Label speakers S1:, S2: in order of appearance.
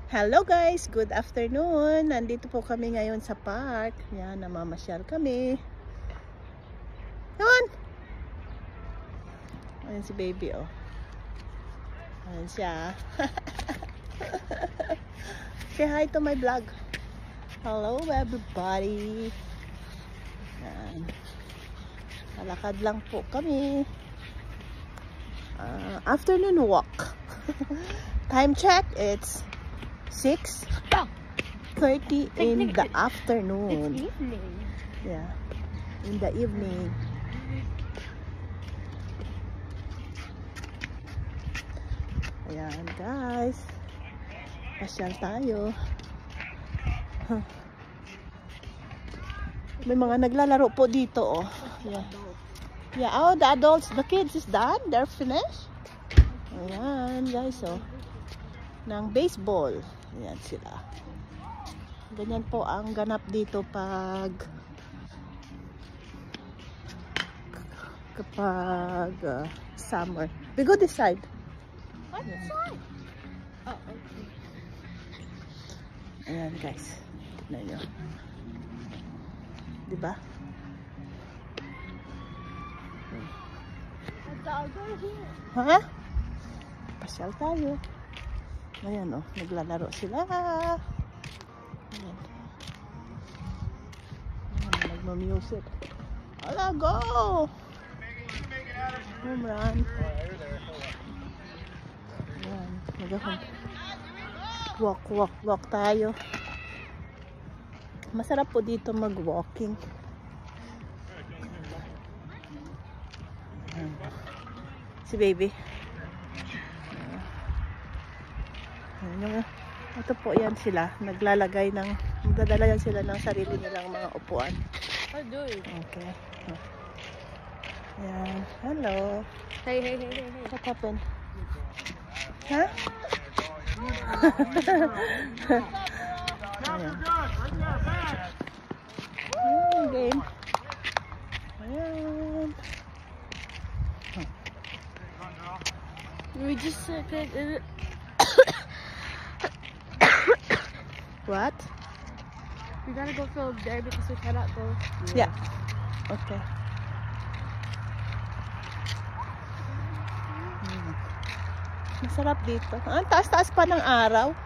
S1: Hello guys, good afternoon. Nandito po kami ngayon sa park. Yan, namamasyal kami. Yan. Ayan si baby, oh. Ayan siya. Say hi to my vlog. Hello everybody. Yan. Malakad lang po kami. Afternoon walk. Time check, it's 6:30 in the afternoon.
S2: It's evening.
S1: Yeah, in the evening. Ayan guys, pasyal tayo. May mga naglalaro po dito, oh. Yeah. Yeah, oh, the adults, the kids is done. They're finished. Ayan guys, oh. Ng baseball. Ayan sila. Ganyan po ang ganap dito kapag summer. We go this side.
S2: What side? Oh, okay.
S1: Ayan guys. Tignan nyo. Diba? Ha? Pasyal tayo. Ayan, oh, naglalaro sila. Ayan. Ayan, nagma-music. Hala, go! Home run. Ayan, walk tayo. Masarap po dito mag-walking. Ayan. Si baby. Ito po yan sila. Naglalagay ng, magdadala yan sila ng sarili nilang mga upuan. Okay. Ayan. Hello.
S2: Hey.
S1: What happened? Huh? Ayan. Ayan, game. Ayan.
S2: We just
S1: What?
S2: we gotta go film there because we cannot go.
S1: Yeah. Okay. Masarap dito. Ang taas-taas pa ng araw.